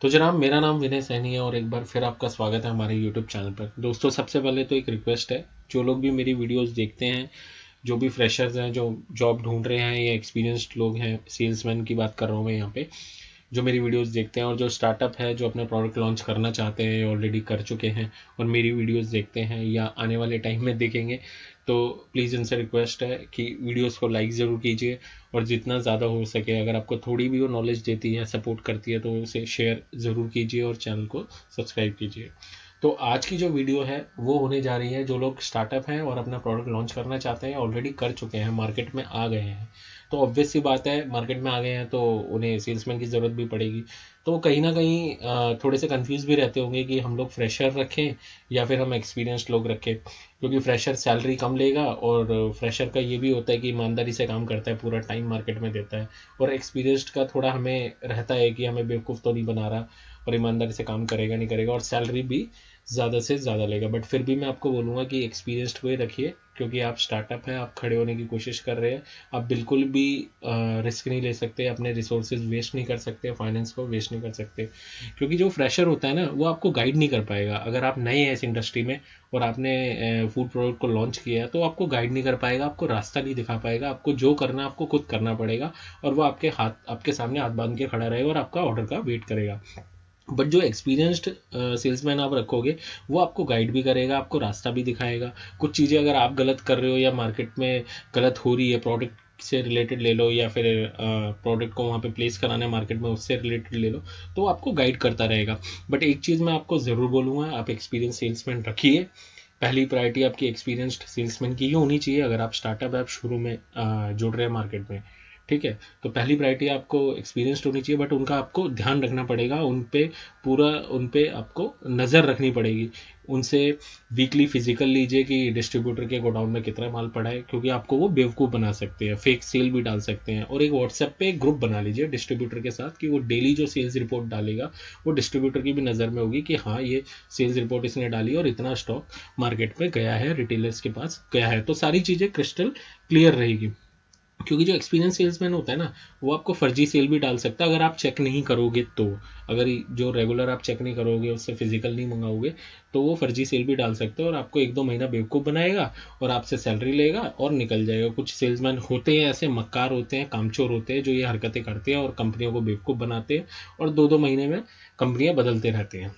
तो जनाब, मेरा नाम विनय सैनी है और एक बार फिर आपका स्वागत है हमारे यूट्यूब चैनल पर। दोस्तों, सबसे पहले तो एक रिक्वेस्ट है, जो लोग भी मेरी वीडियोस देखते हैं, जो भी फ्रेशर्स हैं, जो जॉब ढूंढ रहे हैं या एक्सपीरियंस्ड लोग हैं, सेल्समैन की बात कर रहा हूँ मैं यहाँ पे, जो मेरी वीडियोस देखते हैं और जो स्टार्टअप है, जो अपने प्रोडक्ट लॉन्च करना चाहते हैं, ऑलरेडी कर चुके हैं और मेरी वीडियोस देखते हैं या आने वाले टाइम में देखेंगे, तो प्लीज़ इनसे रिक्वेस्ट है कि वीडियोस को लाइक ज़रूर कीजिए और जितना ज़्यादा हो सके, अगर आपको थोड़ी भी वो नॉलेज देती है, सपोर्ट करती है, तो उसे शेयर ज़रूर कीजिए और चैनल को सब्सक्राइब कीजिए। तो आज की जो वीडियो है वो होने जा रही है, जो लोग स्टार्टअप हैं और अपना प्रोडक्ट लॉन्च करना चाहते हैं, ऑलरेडी कर चुके हैं, मार्केट में आ गए हैं। तो ऑब्वियस सी बात है, मार्केट में आ गए हैं तो उन्हें सेल्समैन की ज़रूरत भी पड़ेगी। तो कहीं ना कहीं थोड़े से कंफ्यूज भी रहते होंगे कि हम लोग फ्रेशर रखें या फिर हम एक्सपीरियंस्ड लोग रखें, क्योंकि फ्रेशर सैलरी कम लेगा और फ्रेशर का ये भी होता है कि ईमानदारी से काम करता है, पूरा टाइम मार्केट में देता है। और एक्सपीरियंस्ड का थोड़ा हमें रहता है कि हमें बेवकूफ़ तो नहीं बना रहा और ईमानदारी से काम करेगा नहीं करेगा, और सैलरी भी ज़्यादा से ज़्यादा लेगा। बट फिर भी मैं आपको बोलूँगा कि एक्सपीरियंस्ड को ही रखिए, क्योंकि आप स्टार्टअप हैं, आप खड़े होने की कोशिश कर रहे हैं। आप बिल्कुल भी रिस्क नहीं ले सकते, अपने रिसोर्सेज वेस्ट नहीं कर सकते, फाइनेंस को वेस्ट नहीं कर सकते, क्योंकि जो फ्रेशर होता है ना, वो आपको गाइड नहीं कर पाएगा। अगर आप नए हैं इस इंडस्ट्री में और आपने फूड प्रोडक्ट को लॉन्च किया है, तो आपको गाइड नहीं कर पाएगा, आपको रास्ता नहीं दिखा पाएगा। आपको जो करना है आपको खुद करना पड़ेगा, और वो आपके सामने हाथ बांध के खड़ा रहेगा और आपका ऑर्डर का वेट करेगा। बट जो एक्सपीरियंस्ड सेल्समैन आप रखोगे, वो आपको गाइड भी करेगा, आपको रास्ता भी दिखाएगा। कुछ चीज़ें अगर आप गलत कर रहे हो या मार्केट में गलत हो रही है, प्रोडक्ट से रिलेटेड ले लो या फिर प्रोडक्ट को वहाँ पे प्लेस कराना है मार्केट में, उससे रिलेटेड ले लो, तो आपको गाइड करता रहेगा। बट एक चीज़ मैं आपको ज़रूर बोलूँगा, आप एक्सपीरियंस सेल्समैन रखिए। पहली प्रायोरिटी आपकी एक्सपीरियंस्ड सेल्समैन की ही होनी चाहिए। अगर आप स्टार्टअप ऐप शुरू में जुड़ रहे हैं मार्केट में, ठीक है, तो पहली प्रायोरिटी आपको एक्सपीरियंस्ड होनी चाहिए। बट उनका आपको ध्यान रखना पड़ेगा, उन पे आपको नज़र रखनी पड़ेगी। उनसे वीकली फिजिकल लीजिए कि डिस्ट्रीब्यूटर के गोडाउन में कितना माल पड़ा है, क्योंकि आपको वो बेवकूफ़ बना सकते हैं, फेक सेल भी डाल सकते हैं। और एक व्हाट्सएप पे एक ग्रुप बना लीजिए डिस्ट्रीब्यूटर के साथ, कि वो डेली जो सेल्स रिपोर्ट डालेगा, वो डिस्ट्रीब्यूटर की भी नज़र में होगी कि हाँ, ये सेल्स रिपोर्ट इसने डाली और इतना स्टॉक मार्केट में गया है, रिटेलर्स के पास गया है। तो सारी चीज़ें क्रिस्टल क्लियर रहेगी, क्योंकि जो एक्सपीरियंस सेल्समैन होता है ना, वो आपको फर्जी सेल भी डाल सकता है अगर आप चेक नहीं करोगे तो। अगर जो रेगुलर आप चेक नहीं करोगे, उससे फिजिकल नहीं मंगाओगे, तो वो फर्जी सेल भी डाल सकते हो और आपको एक दो महीना बेवकूफ़ बनाएगा और आपसे सैलरी लेगा और निकल जाएगा। कुछ सेल्समैन होते हैं ऐसे, मक्कार होते हैं, कामचोर होते हैं, जो ये हरकतें करते हैं और कंपनियों को बेवकूफ़ बनाते हैं और दो दो महीने में कंपनियां बदलते रहते हैं।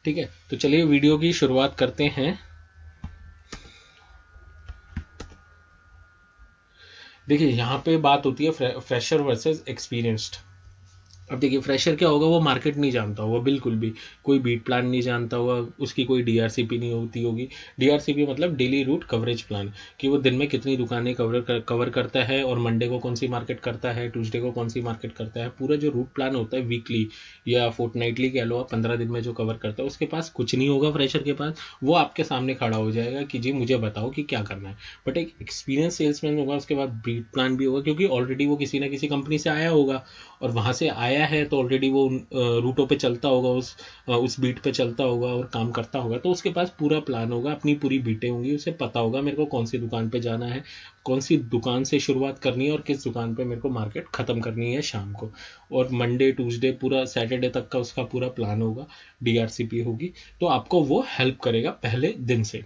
ठीक है, तो चलिए वीडियो की शुरुआत करते हैं। देखिए, यहाँ पे बात होती है फ्रेशर वर्सेस एक्सपीरियंस्ड। अब देखिए, फ्रेशर क्या होगा, वो मार्केट नहीं जानता होगा बिल्कुल भी, कोई बीट प्लान नहीं जानता होगा, उसकी कोई डीआरसीपी नहीं होती होगी। डीआरसीपी मतलब डेली रूट कवरेज प्लान, कि वो दिन में कितनी दुकानें कवर करता है और मंडे को कौन सी मार्केट करता है, ट्यूसडे को कौन सी मार्केट करता है। पूरा जो रूट प्लान होता है वीकली या फोर्टनाइटली कह लो आप, 15 दिन में जो कवर करता है, उसके पास कुछ नहीं होगा फ्रेशर के पास। वो आपके सामने खड़ा हो जाएगा कि जी मुझे बताओ कि क्या करना है। बट एक एक्सपीरियंस सेल्समैन होगा, उसके बाद बीट प्लान भी होगा, क्योंकि ऑलरेडी वो किसी ना किसी कंपनी से आया होगा और वहाँ से आया है, तो ऑलरेडी वो रूटों पे चलता होगा, उस बीट पे चलता होगा और काम करता होगा, तो उसके पास पूरा प्लान होगा, अपनी पूरी बीटें होंगी, उसे पता होगा मेरे को कौन सी दुकान पे जाना है, कौन सी दुकान से शुरुआत करनी है और किस दुकान पे मेरे को मार्केट ख़त्म करनी है शाम को। और मंडे ट्यूसडे पूरा सैटरडे तक का उसका पूरा प्लान होगा, डीआरसीपी होगी। तो आपको वो हेल्प करेगा पहले दिन से।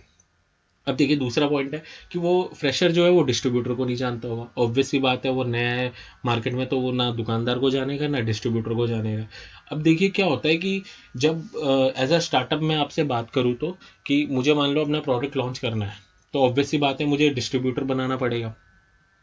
अब देखिए, दूसरा पॉइंट है कि वो फ्रेशर जो है वो डिस्ट्रीब्यूटर को नहीं जानता होगा। ऑब्वियस सी बात है, वो नया है मार्केट में, तो वो ना दुकानदार को जानेगा ना डिस्ट्रीब्यूटर को जानेगा। अब देखिए क्या होता है कि जब एज अ स्टार्टअप मैं आपसे बात करूँ, तो कि मुझे मान लो अपना प्रोडक्ट लॉन्च करना है, तो ऑब्वियस सी बात है मुझे डिस्ट्रीब्यूटर बनाना पड़ेगा।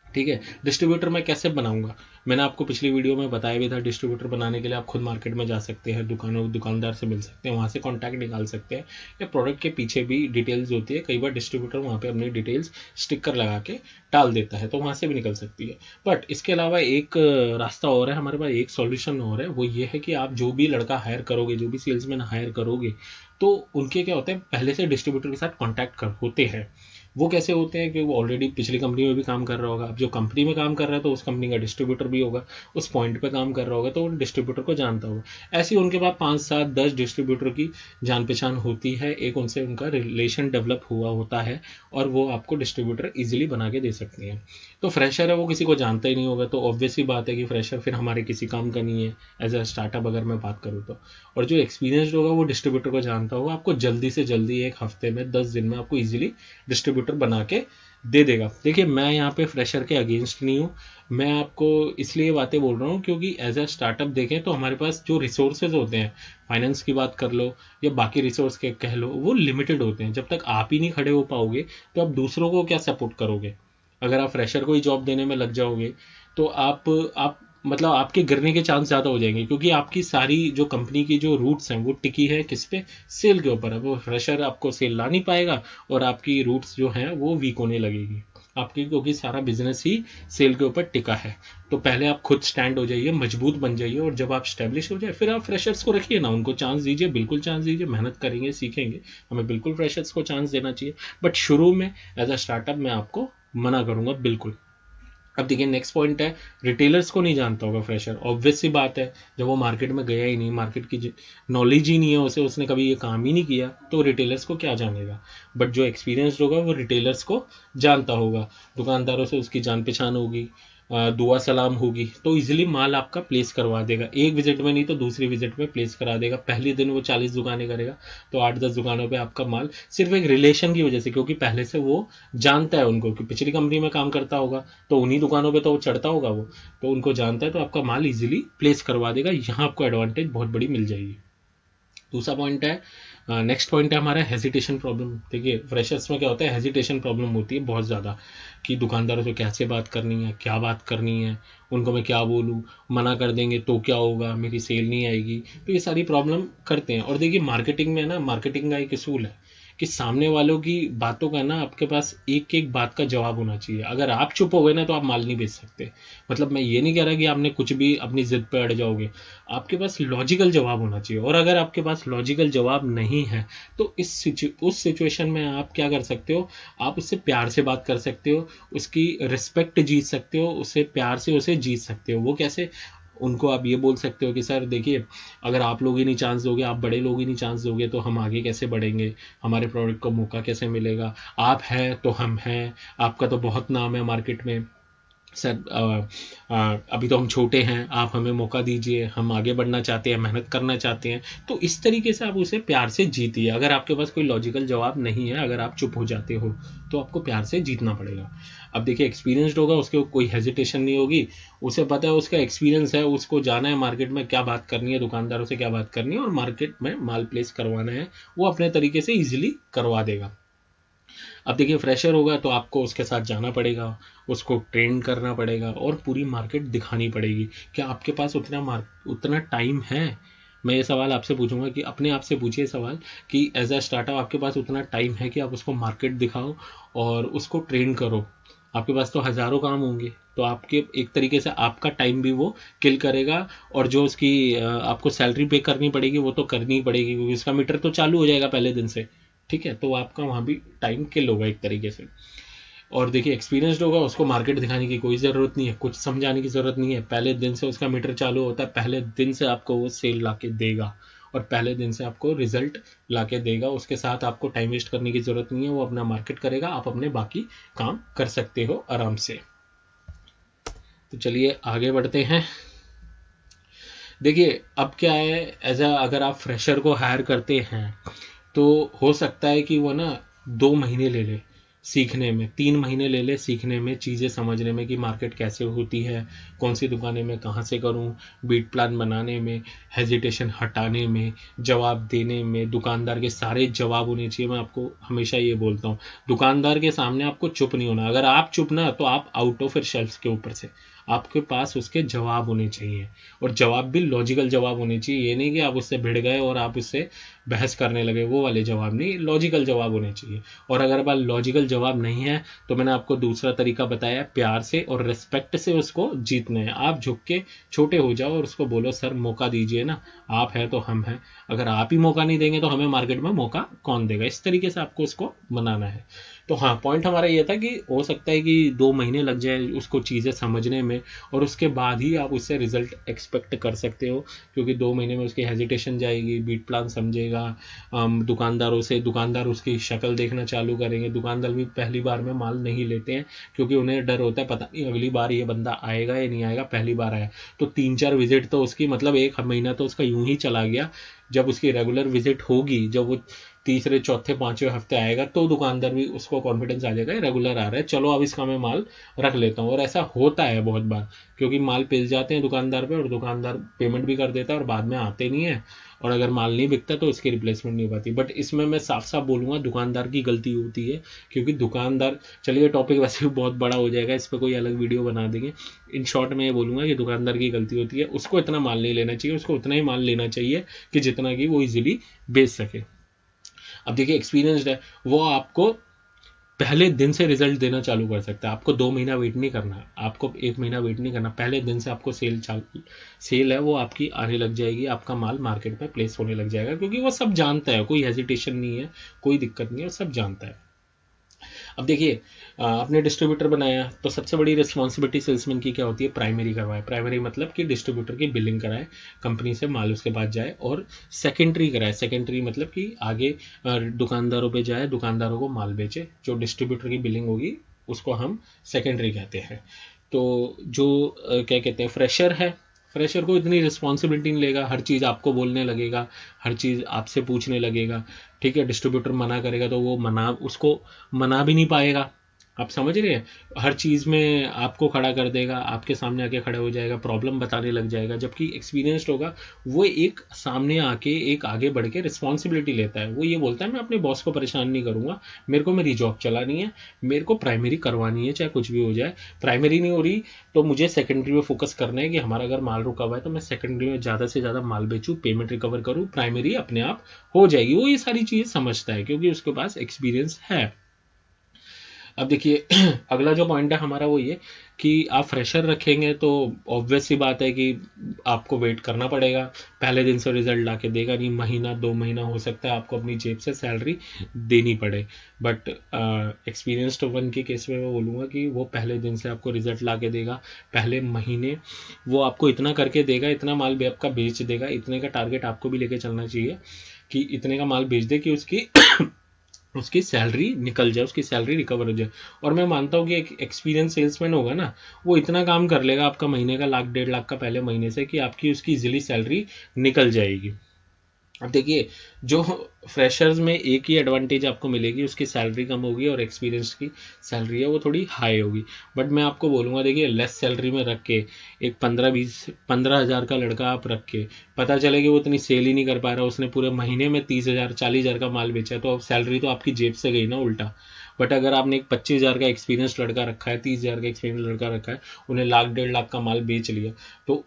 ठीक है, डिस्ट्रीब्यूटर मैं कैसे बनाऊंगा? मैंने आपको पिछली वीडियो में बताया भी था, डिस्ट्रीब्यूटर बनाने के लिए आप खुद मार्केट में जा सकते हैं, दुकानदार से मिल सकते हैं, वहाँ से कॉन्टैक्ट निकाल सकते हैं, या प्रोडक्ट के पीछे भी डिटेल्स होती है, कई बार डिस्ट्रीब्यूटर वहाँ पे अपनी डिटेल्स स्टिकर लगा के डाल देता है, तो वहाँ से भी निकल सकती है। बट इसके अलावा एक रास्ता और है हमारे पास, एक सॉल्यूशन और है, वो ये है कि आप जो भी लड़का हायर करोगे, जो भी सेल्समैन हायर करोगे, तो उनके क्या होता है, पहले से डिस्ट्रीब्यूटर के साथ कॉन्टैक्ट होते हैं। वो कैसे होते हैं कि वो ऑलरेडी पिछली कंपनी में भी काम कर रहा होगा। अब जो कंपनी में काम कर रहा है तो उस कंपनी का डिस्ट्रीब्यूटर भी होगा, उस पॉइंट पे काम कर रहा होगा तो वो डिस्ट्रीब्यूटर को जानता होगा। ऐसे ही उनके पास 5 7 10 डिस्ट्रीब्यूटर की जान पहचान होती है, एक उनसे उनका रिलेशन डेवलप हुआ होता है और वो आपको डिस्ट्रीब्यूटर ईजिली बना के दे सकते हैं। तो फ्रेशर है वो किसी को जानता ही नहीं होगा, तो ऑब्वियस ही बात है कि फ्रेशर फिर हमारे किसी काम का नहीं है एज अ स्टार्टअप अगर मैं बात करूँ तो। और जो एक्सपीरियंसड होगा वो डिस्ट्रीब्यूटर को जानता होगा, आपको जल्दी से जल्दी 1 हफ्ते में 10 दिन में आपको ईजिली डिस्ट्रीब्यूटर बना के दे देगा। देखिए मैं यहाँ पे फ्रेशर के अगेंस्ट नहीं हूँ, मैं आपको इसलिए ये बातें बोल रहा हूँ क्योंकि एज अ स्टार्टअप देखें तो हमारे पास जो रिसोर्सेज होते हैं, फाइनेंस की बात कर लो या बाकी रिसोर्स के कह लो, वो लिमिटेड होते हैं। जब तक आप ही नहीं खड़े हो पाओगे तो आप दूसरों को क्या सपोर्ट करोगे। अगर आप फ्रेशर को ही जॉब देने में लग जाओगे तो आप मतलब आपके गिरने के चांस ज़्यादा हो जाएंगे, क्योंकि आपकी सारी जो कंपनी की जो रूट्स हैं वो टिकी है किस पे, सेल के ऊपर है। वो फ्रेशर आपको सेल ला नहीं पाएगा और आपकी रूट्स जो हैं वो वीक होने लगेगी आपकी, क्योंकि सारा बिजनेस ही सेल के ऊपर टिका है। तो पहले आप खुद स्टैंड हो जाइए, मजबूत बन जाइए, और जब आप स्टैब्लिश हो जाए फिर आप फ्रेशर्स को रखिए ना, उनको चांस दीजिए, बिल्कुल चांस दीजिए, मेहनत करेंगे सीखेंगे, हमें बिल्कुल फ्रेशर्स को चांस देना चाहिए। बट शुरू में एज अ स्टार्टअप मैं आपको मना करूंगा बिल्कुल। अब देखिए नेक्स्ट पॉइंट है, रिटेलर्स को नहीं जानता होगा फ्रेशर, ऑब्वियस सी बात है, जब वो मार्केट में गया ही नहीं, मार्केट की नॉलेज ही नहीं है उसे, उसने कभी ये काम ही नहीं किया, तो रिटेलर्स को क्या जानेगा। बट जो एक्सपीरियंस्ड होगा वो रिटेलर्स को जानता होगा, दुकानदारों से उसकी जान पहचान होगी, दुआ सलाम होगी, तो इजीली माल आपका प्लेस करवा देगा, एक विजिट में नहीं तो दूसरी विजिट में प्लेस करा देगा। पहले दिन वो 40 दुकानें करेगा तो 8 10 दुकानों पे आपका माल सिर्फ एक रिलेशन की वजह से, क्योंकि पहले से वो जानता है उनको कि पिछली कंपनी में काम करता होगा तो उन्हीं दुकानों पे तो वो चढ़ता होगा वो, तो उनको जानता है, तो आपका माल इजीली प्लेस करवा देगा। यहाँ आपको एडवांटेज बहुत बड़ी मिल जाएगी। दूसरा पॉइंट है, नेक्स्ट पॉइंट है हमारा हेजिटेशन प्रॉब्लम। देखिए फ्रेशर्स में क्या होता है, हेजिटेशन प्रॉब्लम होती है बहुत ज़्यादा, कि दुकानदारों से कैसे बात करनी है, क्या बात करनी है, उनको मैं क्या बोलूँ, मना कर देंगे तो क्या होगा, मेरी सेल नहीं आएगी, तो ये सारी प्रॉब्लम करते हैं। और देखिए मार्केटिंग में ना, मार्केटिंग का एक असूल है कि सामने वालों की बातों का ना आपके पास एक एक बात का जवाब होना चाहिए। अगर आप चुप हो गए ना तो आप माल नहीं बेच सकते। मतलब मैं ये नहीं कह रहा कि आपने कुछ भी अपनी जिद पे अड़ जाओगे, आपके पास लॉजिकल जवाब होना चाहिए। और अगर आपके पास लॉजिकल जवाब नहीं है तो उस सिचुएशन में आप क्या कर सकते हो, आप उससे प्यार से बात कर सकते हो, उसकी रिस्पेक्ट जीत सकते हो, उससे प्यार से उसे जीत सकते हो। वो कैसे, उनको आप ये बोल सकते हो कि सर देखिए, अगर आप लोग ही नहीं चांस दोगे, आप बड़े लोग ही नहीं चांस दोगे तो हम आगे कैसे बढ़ेंगे, हमारे प्रोडक्ट को मौका कैसे मिलेगा, आप हैं तो हम हैं, आपका तो बहुत नाम है मार्केट में सर, अभी तो हम छोटे हैं, आप हमें मौका दीजिए, हम आगे बढ़ना चाहते हैं, मेहनत करना चाहते हैं। तो इस तरीके से आप उसे प्यार से जीतिए। अगर आपके पास कोई लॉजिकल जवाब नहीं है, अगर आप चुप हो जाते हो तो आपको प्यार से जीतना पड़ेगा। अब देखिए एक्सपीरियंसड होगा, उसके कोई हेजिटेशन नहीं होगी, उसे पता है, उसका एक्सपीरियंस है, उसको जाना है मार्केट में क्या बात करनी है, दुकानदारों से क्या बात करनी है और मार्केट में माल प्लेस करवाना है, वो अपने तरीके से ईजिली करवा देगा। अब देखिए फ्रेशर होगा तो आपको उसके साथ जाना पड़ेगा, उसको ट्रेन करना पड़ेगा और पूरी मार्केट दिखानी पड़ेगी। क्या आपके पास उतना टाइम है। मैं ये सवाल आपसे पूछूंगा कि अपने आप से पूछिए सवाल कि एज अ स्टार्टअप आपके पास उतना टाइम है कि आप उसको मार्केट दिखाओ और उसको ट्रेन करो। आपके पास तो हज़ारों काम होंगे, तो आपके एक तरीके से आपका टाइम भी वो किल करेगा। और जो उसकी आपको सैलरी पे करनी पड़ेगी वो तो करनी ही पड़ेगी, क्योंकि उसका मीटर तो चालू हो जाएगा पहले दिन से। ठीक है, तो आपका वहाँ भी टाइम किल होगा एक तरीके से। और देखिए एक्सपीरियंसड होगा, उसको मार्केट दिखाने की कोई ज़रूरत नहीं है, कुछ समझाने की ज़रूरत नहीं है, पहले दिन से उसका मीटर चालू होता है, पहले दिन से आपको वो सेल ला के देगा और पहले दिन से आपको रिजल्ट ला के देगा। उसके साथ आपको टाइम वेस्ट करने की ज़रूरत नहीं है, वो अपना मार्केट करेगा, आप अपने बाकी काम कर सकते हो आराम से। तो चलिए आगे बढ़ते हैं। देखिए अब क्या है, एज अ अगर आप फ्रेशर को हायर करते हैं तो हो सकता है कि वो ना 2 महीने ले ले सीखने में, 3 महीने ले ले सीखने में, चीज़ें समझने में कि मार्केट कैसे होती है, कौन सी दुकानें मैं कहाँ से करूँ, बीट प्लान बनाने में, हेजिटेशन हटाने में, जवाब देने में, दुकानदार के सारे जवाब होने चाहिए। मैं आपको हमेशा ये बोलता हूँ, दुकानदार के सामने आपको चुप नहीं होना। अगर आप चुप ना तो आप आउट ऑफ शेल्फ के ऊपर से आपके पास उसके जवाब होने चाहिए, और जवाब भी लॉजिकल जवाब होने चाहिए। ये नहीं कि आप उससे भिड़ गए और आप उससे बहस करने लगे, वो वाले जवाब नहीं, लॉजिकल जवाब होने चाहिए। और अगर बात लॉजिकल जवाब नहीं है तो मैंने आपको दूसरा तरीका बताया, प्यार से और रिस्पेक्ट से उसको जीतना है। आप झुक के छोटे हो जाओ और उसको बोलो सर मौका दीजिए ना, आप हैं तो हम हैं, अगर आप ही मौका नहीं देंगे तो हमें मार्केट में मौका कौन देगा। इस तरीके से आपको उसको मनाना है। तो हाँ, पॉइंट हमारा ये था कि हो सकता है कि 2 महीने लग जाए उसको चीज़ें समझने में, और उसके बाद ही आप उससे रिजल्ट एक्सपेक्ट कर सकते हो, क्योंकि 2 महीने में उसकी हेजिटेशन जाएगी, बीट प्लान समझेगा, दुकानदार उसकी शक्ल देखना चालू करेंगे। दुकानदार भी पहली बार में माल नहीं लेते हैं, क्योंकि उन्हें डर होता है पता नहीं अगली बार ये बंदा आएगा या नहीं आएगा, पहली बार आया तो 3-4 विजिट तो उसकी, मतलब 1 महीना तो उसका यूं ही चला गया। जब उसकी रेगुलर विजिट होगी, जब वो तीसरे चौथे पांचवें हफ्ते आएगा, तो दुकानदार भी उसको कॉन्फिडेंस आ जाएगा, रेगुलर आ रहा है, चलो अब इसका मैं माल रख लेता हूँ। और ऐसा होता है बहुत बार, क्योंकि माल पिस जाते हैं दुकानदार पे, और दुकानदार पेमेंट भी कर देता है और बाद में आते नहीं है, और अगर माल नहीं बिकता तो उसकी रिप्लेसमेंट नहीं हो पाती। बट इसमें मैं साफ साफ बोलूंगा दुकानदार की गलती होती है, क्योंकि दुकानदार, चलिए टॉपिक वैसे भी बहुत बड़ा हो जाएगा, इस पर कोई अलग वीडियो बना देंगे। इन शॉर्ट में ये बोलूंगा कि दुकानदार की गलती होती है, उसको इतना माल नहीं लेना चाहिए, उसको उतना ही माल लेना चाहिए कि जितना कि वो इजीली बेच सके। अब देखिए, एक्सपीरियंसड है, वो आपको पहले दिन से रिजल्ट देना चालू कर सकता है। आपको 2 महीना वेट नहीं करना, आपको 1 महीना वेट नहीं करना, पहले दिन से आपको सेल है वो आपकी आने लग जाएगी, आपका माल मार्केट में प्लेस होने लग जाएगा, क्योंकि वो सब जानता है, कोई हेजिटेशन नहीं है, कोई दिक्कत नहीं है, वो सब जानता है। अब देखिए, आपने डिस्ट्रीब्यूटर बनाया तो सबसे बड़ी रिस्पॉन्सिबिलिटी सेल्समैन की क्या होती है? प्राइमरी करवाए। प्राइमरी मतलब कि डिस्ट्रीब्यूटर की बिलिंग कराए, कंपनी से माल उसके पास जाए, और सेकेंडरी कराए। सेकेंडरी मतलब कि आगे दुकानदारों पे जाए, दुकानदारों को माल बेचे। जो डिस्ट्रीब्यूटर की बिलिंग होगी उसको हम सेकेंडरी कहते हैं। तो जो क्या कहते हैं, फ्रेशर है, फ्रेशर को इतनी रिस्पॉन्सिबिलिटी नहीं लेगा, हर चीज़ आपको बोलने लगेगा, हर चीज़ आपसे पूछने लगेगा। ठीक है, डिस्ट्रीब्यूटर मना करेगा तो वो उसको मना भी नहीं पाएगा। आप समझ रहे हैं, हर चीज़ में आपको खड़ा कर देगा, आपके सामने आके खड़ा हो जाएगा, प्रॉब्लम बताने लग जाएगा। जबकि एक्सपीरियंस्ड होगा, वो एक सामने आके, एक आगे बढ़ के रिस्पॉन्सिबिलिटी लेता है। वो ये बोलता है मैं अपने बॉस को परेशान नहीं करूंगा, मेरे को मेरी जॉब चलानी है, मेरे को प्राइमरी करवानी है, चाहे कुछ भी हो जाए। प्राइमरी नहीं हो रही तो मुझे सेकेंडरी में फोकस करना है, कि हमारा अगर माल रुका हुआ है तो मैं सेकेंडरी में ज़्यादा से ज़्यादा माल बेचूँ, पेमेंट रिकवर करूँ, प्राइमरी अपने आप हो जाएगी। वो ये सारी चीज़ें समझता है, क्योंकि उसके पास एक्सपीरियंस है। अब देखिए, अगला जो पॉइंट है हमारा वो ये कि आप फ्रेशर रखेंगे तो ऑब्वियस सी बात है कि आपको वेट करना पड़ेगा, पहले दिन से रिजल्ट ला के देगा नहीं, महीना 2 महीना हो सकता है आपको अपनी जेब से सैलरी देनी पड़े। बट एक्सपीरियंस्ड वन के केस में मैं बोलूँगा कि वो पहले दिन से आपको रिजल्ट ला के देगा, पहले महीने वो आपको इतना करके देगा, इतना माल भी आपका बेच देगा, इतने का टारगेट आपको भी लेके चलना चाहिए कि इतने का माल बेच दे कि उसकी उसकी सैलरी निकल जाए, उसकी सैलरी रिकवर हो जाए। और मैं मानता हूँ कि एक एक्सपीरियंस सेल्समैन होगा ना, वो इतना काम कर लेगा आपका महीने का 1,00,000 1,50,000 का पहले महीने से, कि आपकी उसकी इजीली सैलरी निकल जाएगी। अब देखिए, जो फ्रेशर्स में एक ही एडवांटेज आपको मिलेगी, उसकी सैलरी कम होगी, और एक्सपीरियंस की सैलरी है वो थोड़ी हाई होगी। बट मैं आपको बोलूँगा, देखिए, लेस सैलरी में रख के एक 15-20-15 हज़ार का लड़का आप रख के, पता चले कि वो इतनी सेल ही नहीं कर पा रहा, उसने पूरे महीने में 30,000 40,000 का माल बेचा, तो अब सैलरी तो आपकी जेब से गई ना उल्टा। बट अगर आपने एक 25,000 का एक्सपीरियंस लड़का रखा है, 30,000 का एक्सपीरियंस लड़का रखा है, उन्हें 1,00,000 1,50,000 का माल बेच लिया, तो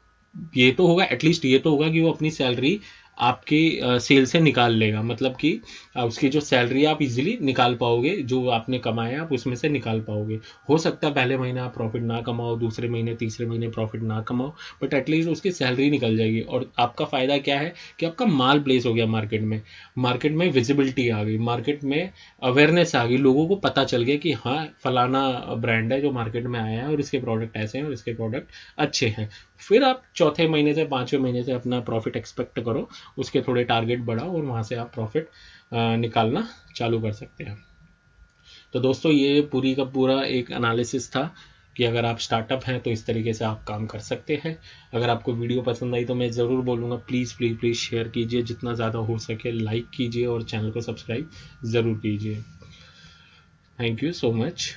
ये तो होगा, एटलीस्ट ये तो होगा कि वो अपनी सैलरी आपके सेल से निकाल लेगा, मतलब कि उसकी जो सैलरी आप इजीली निकाल पाओगे, जो आपने कमाया आप उसमें से निकाल पाओगे। हो सकता है पहले महीने आप प्रॉफिट ना कमाओ, दूसरे महीने तीसरे महीने प्रॉफिट ना कमाओ, बट एटलीस्ट उसकी सैलरी निकल जाएगी। और आपका फ़ायदा क्या है कि आपका माल प्लेस हो गया मार्केट में, मार्केट में विजिबिलिटी आ गई, मार्केट में अवेयरनेस आ गई, लोगों को पता चल गया कि हाँ, फलाना ब्रांड है जो मार्केट में आया है और इसके प्रोडक्ट ऐसे हैं और इसके प्रोडक्ट अच्छे हैं। फिर आप चौथे महीने से पांचवें महीने से अपना प्रॉफिट एक्सपेक्ट करो, उसके थोड़े टारगेट बढ़ाओ, और वहां से आप प्रॉफिट निकालना चालू कर सकते हैं। तो दोस्तों, ये पूरी का पूरा एक एनालिसिस था कि अगर आप स्टार्टअप हैं तो इस तरीके से आप काम कर सकते हैं। अगर आपको वीडियो पसंद आई तो मैं ज़रूर बोलूँगा, प्लीज़ प्लीज़ प्लीज़ शेयर कीजिए, जितना ज़्यादा हो सके लाइक कीजिए, और चैनल को सब्सक्राइब ज़रूर कीजिए। Thank you so much.